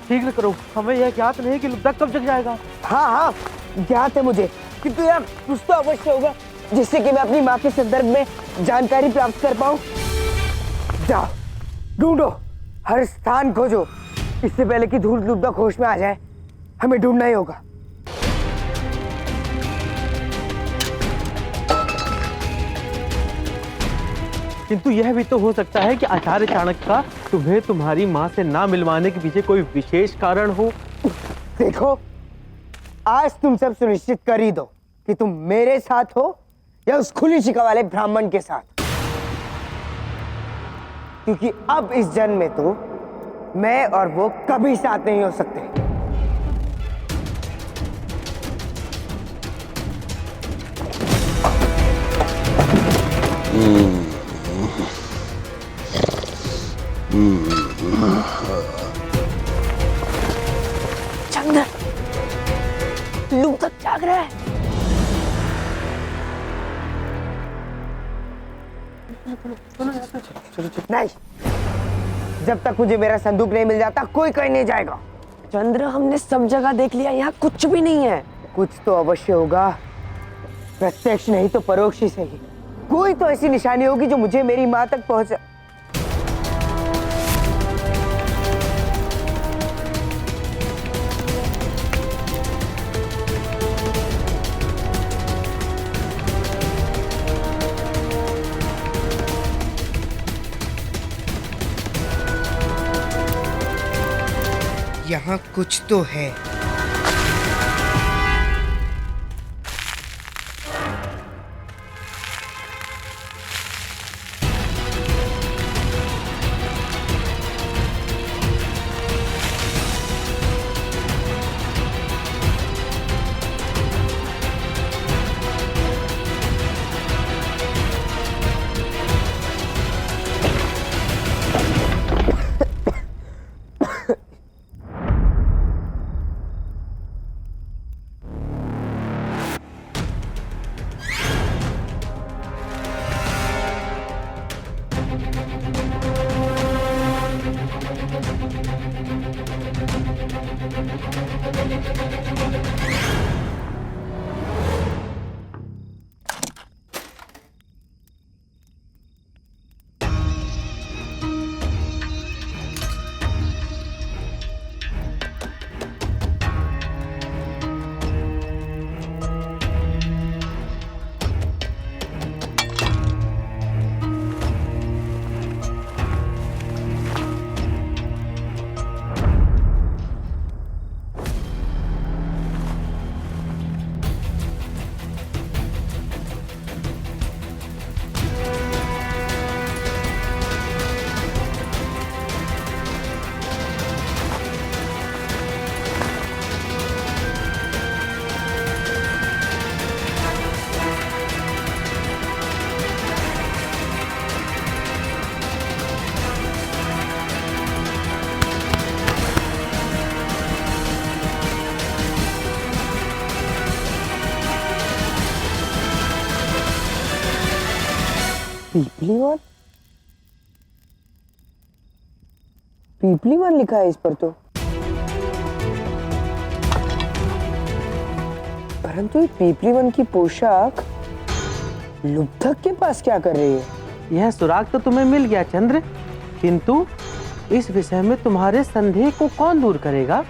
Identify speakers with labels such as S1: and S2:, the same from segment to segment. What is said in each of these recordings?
S1: शीघ्र करो, हमें यह ज्ञात नहीं कि लुब्धक कब जग जाएगा।
S2: हाँ हाँ ज्ञात है मुझे, किंतु यार कुछ तो अवश्य होगा जिससे कि मैं अपनी माँ के संदर्भ में जानकारी प्राप्त कर पाऊं। जाओ ढूंढो, हर स्थान खोजो, इससे पहले कि धूल लुब्धक होश में आ जाए। हमें ढूंढना ही होगा।
S1: किंतु यह भी तो हो सकता है कि आचार्य चाणक्य का तुम्हें तुम्हारी माँ से ना मिलवाने के पीछे कोई विशेष कारण हो।
S2: देखो, आज तुम सब सुनिश्चित कर ही दो कि तुम मेरे साथ हो या उस खुली शिखा वाले ब्राह्मण के साथ, क्योंकि अब इस जन्म में तो मैं और वो कभी साथ नहीं हो सकते। चंद्र, लुब्धक जाग रहा है। नहीं, जब तक मुझे मेरा संदूक नहीं मिल जाता कोई कहीं नहीं जाएगा। चंद्र, हमने सब जगह देख लिया, यहाँ कुछ भी नहीं है। कुछ तो अवश्य होगा, प्रत्यक्ष नहीं तो परोक्ष ही सही। कोई तो ऐसी निशानी होगी जो मुझे मेरी माँ तक पहुंचा। यहाँ कुछ तो है। पीपली वन, पीपली वन लिखा है इस पर तो, परंतु ये पीपली वन की पोशाक लुब्धक के पास क्या कर रही है?
S1: यह सुराग तो तुम्हें मिल गया चंद्र, किंतु इस विषय में तुम्हारे संदेह को कौन दूर करेगा?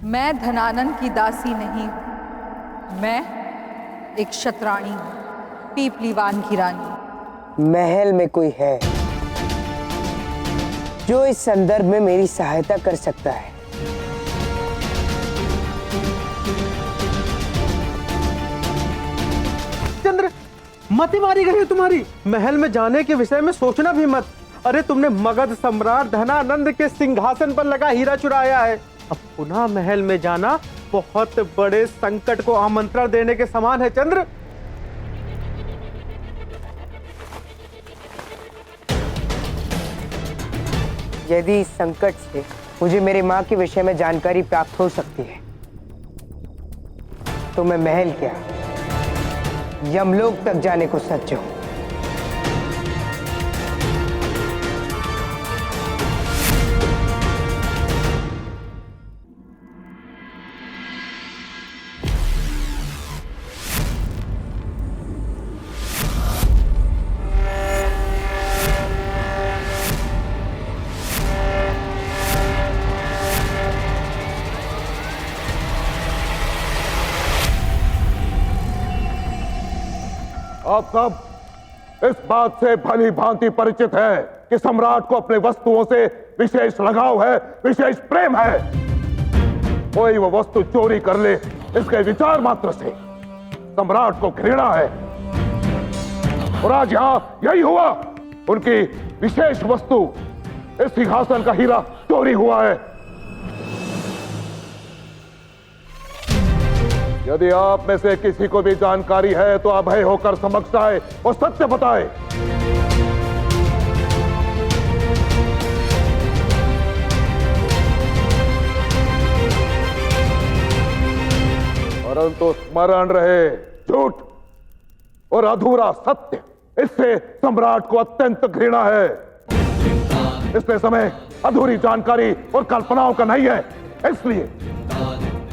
S3: मैं धनानन की दासी नहीं हूं, मैं एक क्षत्राणी हूं, पीपलीवान की रानी।
S2: महल में कोई है जो इस संदर्भ में मेरी सहायता कर सकता है।
S1: चंद्र, मति मारी गई है तुम्हारी। महल में जाने के विषय में सोचना भी मत। अरे तुमने मगध सम्राट धनानंद के सिंहासन पर लगा हीरा चुराया है। अब पुनः महल में जाना बहुत बड़े संकट को आमंत्रण देने के समान है चंद्र।
S2: यदि इस संकट से मुझे मेरी माँ के विषय में जानकारी प्राप्त हो सकती है तो मैं महल क्या यमलोक तक जाने को सज्ज हूं।
S4: आप सब इस बात से भली भांति परिचित है कि सम्राट को अपने वस्तुओं से विशेष लगाव है, विशेष प्रेम है। कोई वो वस्तु चोरी कर ले, इसके विचार मात्र से सम्राट को घृणा है। और आज यहां यही हुआ। उनकी विशेष वस्तु, इस सिंहासन का हीरा चोरी हुआ है। यदि आप में से किसी को भी जानकारी है तो अभय होकर समक्ष आए और सत्य बताए। परंतु स्मरण रहे, झूठ और अधूरा सत्य, इससे सम्राट को अत्यंत घृणा है। इसलिए समय अधूरी जानकारी और कल्पनाओं का नहीं है। इसलिए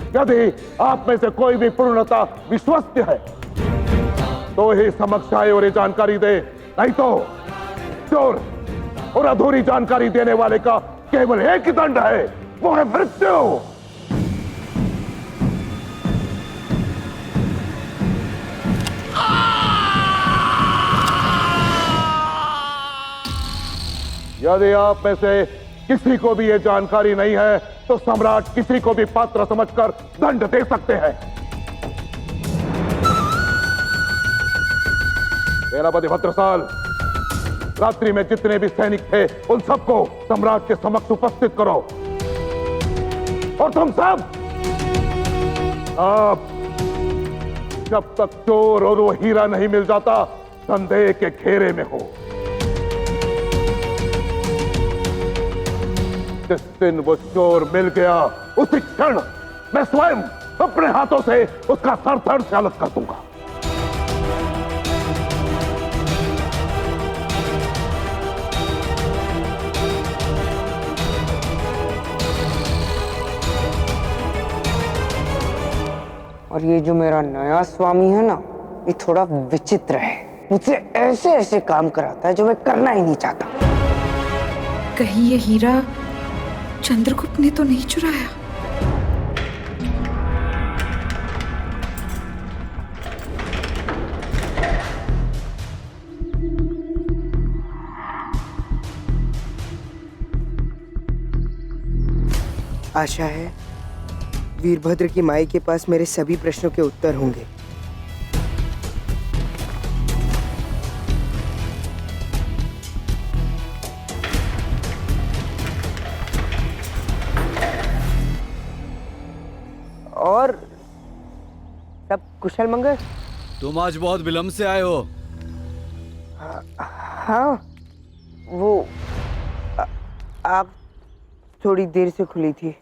S4: यदि आप में से कोई भी पूर्णतः विश्वस्त है तो ही समक्ष आए और ये जानकारी दे, नहीं तो चोर और अधूरी जानकारी देने वाले का केवल एक ही दंड है, वो है मृत्यु। यदि आप में से किसी को भी यह जानकारी नहीं है तो सम्राट किसी को भी पात्र समझकर दंड दे सकते हैं। सेनापति भद्रसाल, रात्रि में जितने भी सैनिक थे उन सबको सम्राट के समक्ष उपस्थित करो। और तुम सब अब जब तक चोर और वो हीरा नहीं मिल जाता, संदेह के घेरे में हो। जिस दिन वो चोर मिल गया, उसी क्षण मैं स्वयं अपने हाथों से उसका सर धड़ से अलग कर दूंगा।
S2: और ये जो मेरा नया स्वामी है ना, ये थोड़ा विचित्र है। मुझसे ऐसे ऐसे काम कराता है जो मैं करना ही नहीं चाहता।
S5: कहीं ये हीरा चंद्रगुप्त ने तो नहीं चुराया?
S2: आशा है वीरभद्र की माई के पास मेरे सभी प्रश्नों के उत्तर होंगे। और सब कुशल मंगल?
S6: तुम आज बहुत विलंब से आए हो।
S2: हाँ, वो आग थोड़ी देर से खुली थी।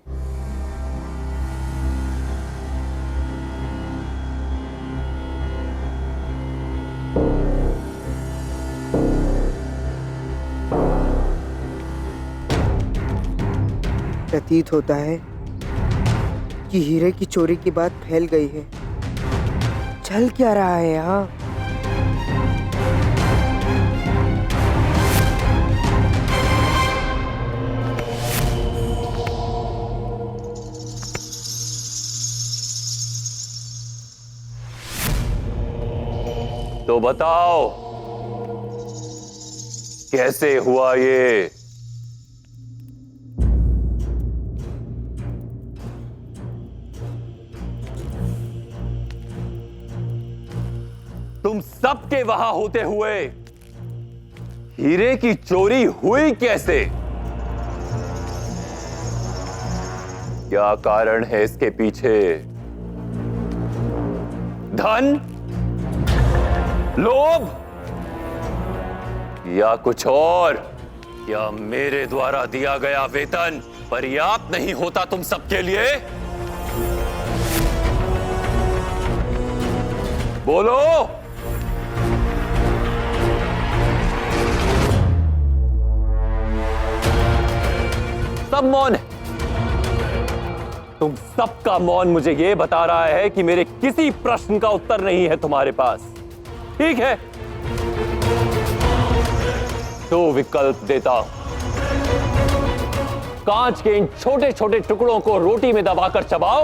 S2: प्रतीत होता है कि हीरे की चोरी की बात फैल गई है। चल क्या रहा है यहाँ?
S7: तो बताओ कैसे हुआ ये? तुम सबके वहां होते हुए हीरे की चोरी हुई कैसे? क्या कारण है इसके पीछे? धन, लोभ या कुछ और? क्या मेरे द्वारा दिया गया वेतन पर्याप्त नहीं होता तुम सबके लिए? बोलो। सब मौन है। तुम सबका मौन मुझे यह बता रहा है कि मेरे किसी प्रश्न का उत्तर नहीं है तुम्हारे पास। ठीक है, दो विकल्प देता हूं। कांच के इन छोटे छोटे टुकड़ों को रोटी में दबाकर चबाओ,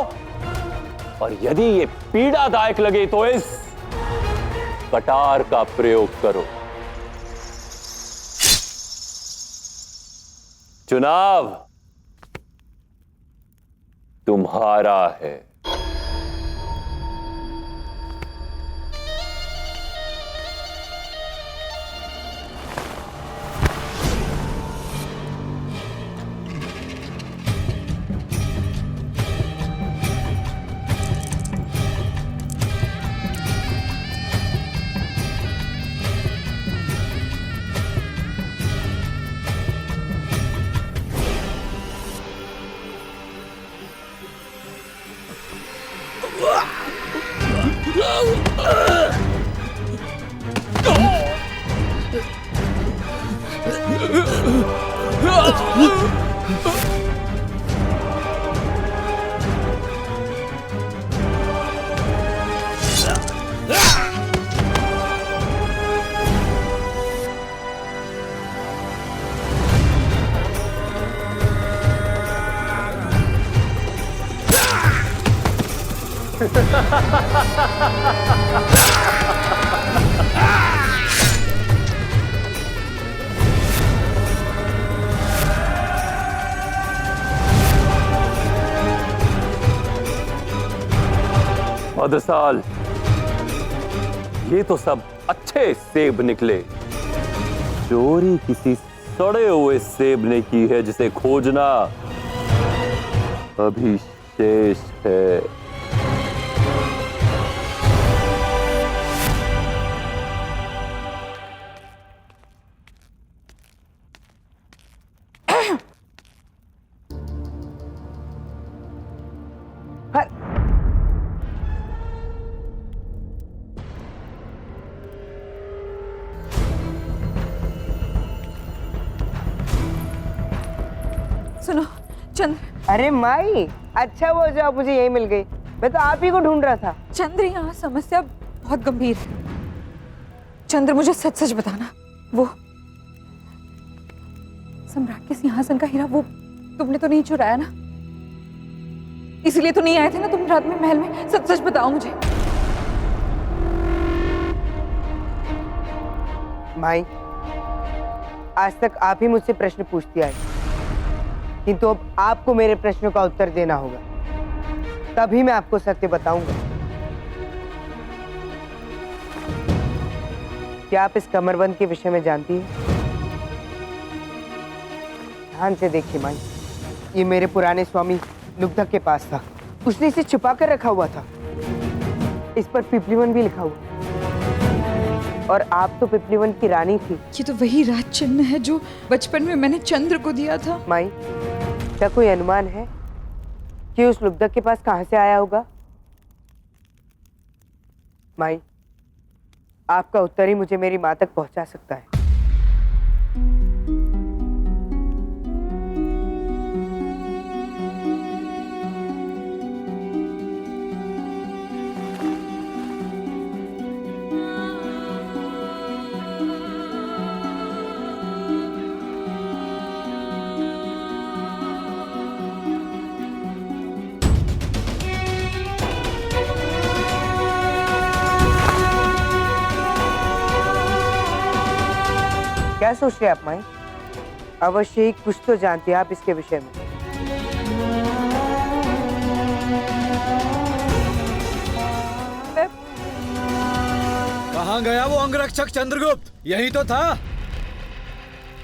S7: और यदि ये पीड़ादायक लगे तो इस कटार का प्रयोग करो। चुनाव तुम्हारा है। मदसाल, ये तो सब अच्छे सेब निकले। चोरी किसी सड़े हुए सेब ने की है जिसे खोजना अभी शेष है।
S3: सुनो चंद्र,
S2: अरे माई, अच्छा हुआ जो आप मुझे यही मिल गई। मैं तो आप ही को ढूंढ रहा था।
S3: चंद्र यहाँ समस्या बहुत गंभीर है। चंद्र मुझे सच सच बताना, वो सम्राट के सिंहासन का हीरा वो तुमने तो नहीं चुराया ना? इसलिए तो नहीं आए थे ना तुम रात में महल में? सच सच बताओ मुझे।
S2: माई, आज तक आप ही मुझसे प्रश्न पूछती आई, किंतु अब आपको मेरे प्रश्नों का उत्तर देना होगा, तभी मैं आपको सत्य बताऊंगा। क्या आप इस कमरबंद के विषय में जानती हैं? ध्यान से देखिए माई, ये मेरे पुराने स्वामी लुब्धक के पास था। उसने इसे छुपा कर रखा हुआ था। इस पर पिपलीवन भी लिखा हुआ। और आप तो पिपलीवन की रानी थी।
S5: ये तो वही राज चिन्ह है जो बचपन में मैंने चंद्र को दिया था।
S2: माई, क्या कोई अनुमान है कि उस लुब्धक के पास कहां से आया होगा? माई, आपका उत्तर ही मुझे मेरी मां तक पहुंचा सकता है। क्या सोच रहे आप माई? अवश्य ही कुछ तो जानती हैं आप इसके विषय में।
S6: कहाँ गया वो अंगरक्षक चंद्रगुप्त? यही तो था।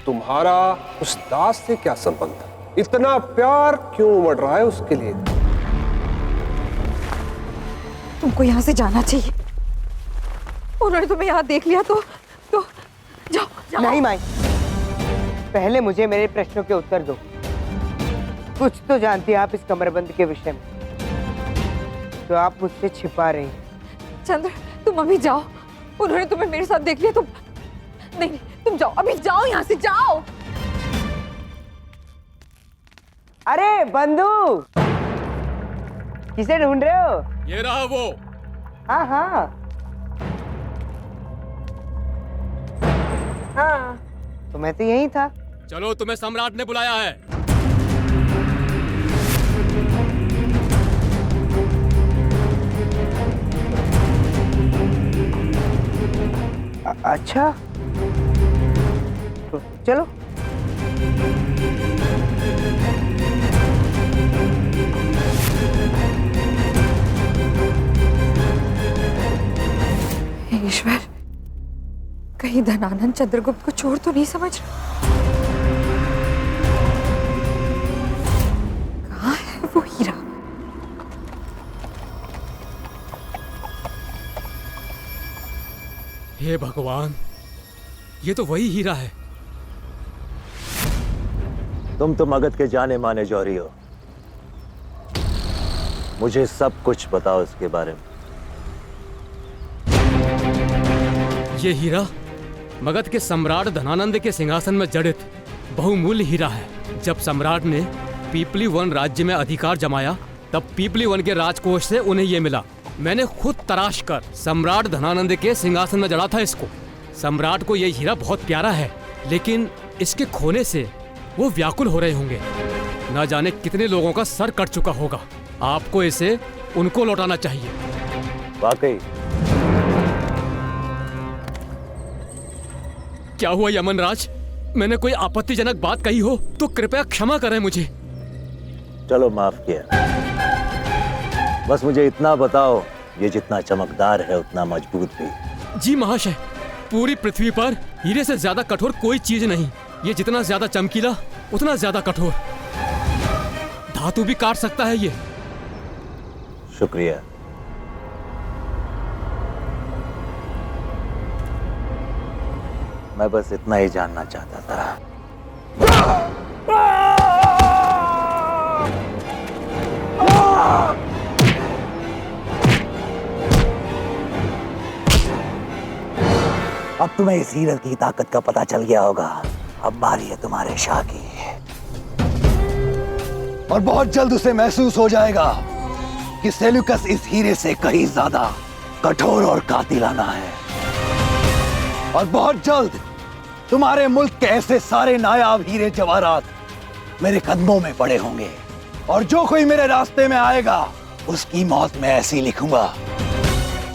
S8: तुम्हारा उस दास से क्या संबंध? इतना प्यार क्यों उमड़ रहा है उसके लिए?
S3: तुमको यहाँ से जाना चाहिए। उन्होंने तुम्हें यहाँ देख लिया तो जाओ, जाओ।
S2: नहीं माई, पहले मुझे मेरे प्रश्नों के उत्तर दो। कुछ तो जानती हैं आप इस कमरबंद के विषय में, तो आप मुझसे छिपा रही हैं।
S3: चंद्र, तुम अभी जाओ। उन्होंने तुम्हें मेरे साथ देख लिया तो नहीं, तुम जाओ, अभी जाओ यहाँ से, जाओ।
S2: अरे बंधु, किसे ढूंढ रहे हो?
S7: ये रहा वो।
S2: हाँ हाँ हाँ, तो मैं तो यही था।
S7: चलो, तुम्हें सम्राट ने बुलाया है।
S2: अच्छा, तो चलो।
S5: हे ईश्वर, कहीं धनानंद चंद्रगुप्त को चोर तो नहीं समझ रहा? कहाँ है वो हीरा?
S9: हे भगवान, ये तो वही हीरा है।
S10: तुम तो मगध के जाने माने जौहरी हो, मुझे सब कुछ बताओ इसके बारे में।
S9: ये हीरा मगध के सम्राट धनानंद के सिंहासन में जड़ित बहुमूल्य हीरा है। जब सम्राट ने पीपली वन राज्य में अधिकार जमाया, तब पीपली वन के राजकोष से उन्हें ये मिला। मैंने खुद तराश कर सम्राट धनानंद के सिंहासन में जड़ा था इसको। सम्राट को ये हीरा बहुत प्यारा है, लेकिन इसके खोने से वो व्याकुल हो रहे होंगे। न जाने कितने लोगों का सर कट चुका होगा। आपको इसे उनको लौटाना चाहिए।
S10: वाकई?
S9: क्या हुआ यमनराज? मैंने कोई आपत्तिजनक बात कही हो तो कृपया क्षमा करें मुझे।
S10: चलो माफ किया। बस मुझे इतना बताओ, ये जितना चमकदार है उतना मजबूत भी।
S9: जी महाशय, पूरी पृथ्वी पर हीरे से ज्यादा कठोर कोई चीज नहीं। ये जितना ज्यादा चमकीला उतना ज्यादा कठोर। धातु भी काट सकता है ये।
S10: शुक्रिया। मैं बस इतना ही जानना चाहता था। अब तुम्हें इस हीरे की ताकत का पता चल गया होगा। अब बारी है तुम्हारे शाह की, और बहुत जल्द उसे महसूस हो जाएगा कि सेल्यूकस इस हीरे से कहीं ज्यादा कठोर और कातिलाना है। और बहुत जल्द तुम्हारे मुल्क के ऐसे सारे नायाब हीरे जवाहरात मेरे कदमों में पड़े होंगे, और जो कोई मेरे रास्ते में आएगा उसकी मौत मैं ऐसी लिखूंगा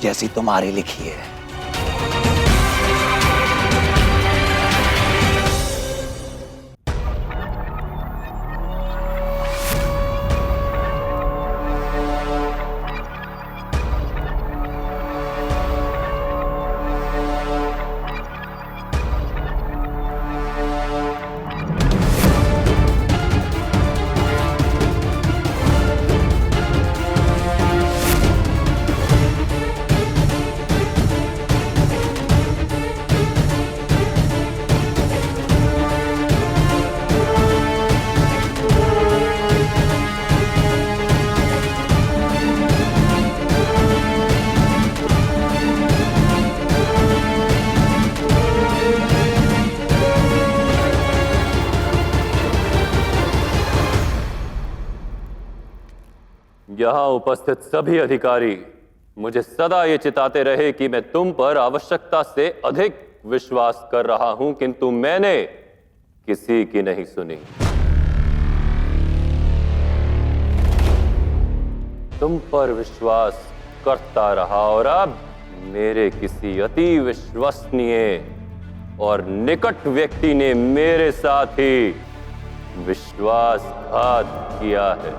S10: जैसी तुम्हारी लिखी है।
S7: यहां उपस्थित सभी अधिकारी मुझे सदा ये चिताते रहे कि मैं तुम पर आवश्यकता से अधिक विश्वास कर रहा हूं, किंतु मैंने किसी की नहीं सुनी। तुम पर विश्वास करता रहा, और अब मेरे किसी अति विश्वसनीय और निकट व्यक्ति ने मेरे साथ ही विश्वासघात किया है।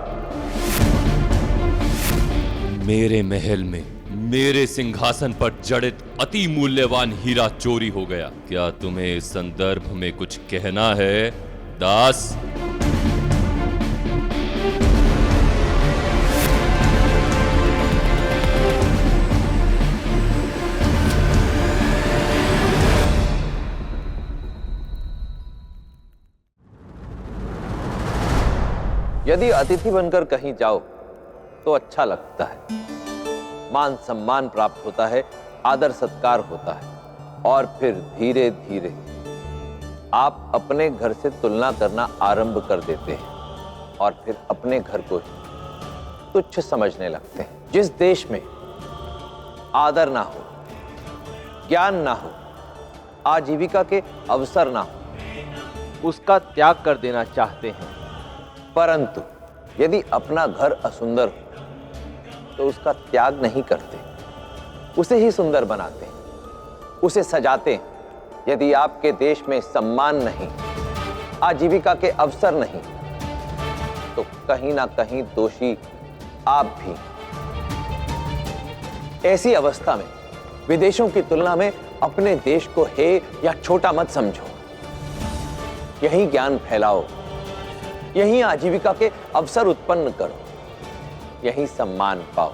S11: मेरे महल में मेरे सिंहासन पर जड़ित अति मूल्यवान हीरा चोरी हो गया। क्या तुम्हें इस संदर्भ में कुछ कहना है, दास?
S12: यदि अतिथि बनकर कहीं जाओ तो अच्छा लगता है, मान सम्मान प्राप्त होता है, आदर सत्कार होता है, और फिर धीरे धीरे आप अपने घर से तुलना करना आरंभ कर देते हैं और फिर अपने घर को तुच्छ समझने लगते हैं। जिस देश में आदर ना हो, ज्ञान ना हो, आजीविका के अवसर ना हो, उसका त्याग कर देना चाहते हैं। परंतु यदि अपना घर असुंदर हो तो उसका त्याग नहीं करते, उसे ही सुंदर बनाते हैं, उसे सजाते हैं, यदि आपके देश में सम्मान नहीं, आजीविका के अवसर नहीं, तो कहीं ना कहीं दोषी आप भी। ऐसी अवस्था में विदेशों की तुलना में अपने देश को हे या छोटा मत समझो। यही ज्ञान फैलाओ, यही आजीविका के अवसर उत्पन्न करो, यही सम्मान पाओ।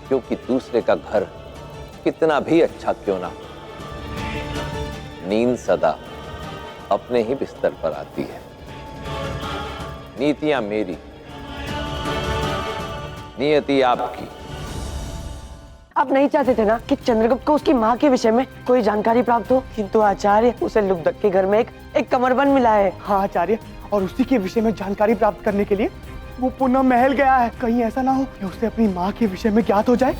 S12: क्योंकि दूसरे का घर कितना भी अच्छा क्यों ना, नींद सदा अपने ही बिस्तर पर आती है। नीतियां मेरी, नियति आपकी।
S2: आप नहीं चाहते थे ना कि चंद्रगुप्त को उसकी माँ के विषय में कोई जानकारी प्राप्त हो, किंतु आचार्य उसे लुब्धक के घर में एक कमरबंद मिला है।
S1: हाँ आचार्य, और उसी के विषय में जानकारी प्राप्त करने के लिए वो पुनः महल गया है। कहीं ऐसा ना हो कि उसे अपनी माँ के विषय में ज्ञात हो जाए।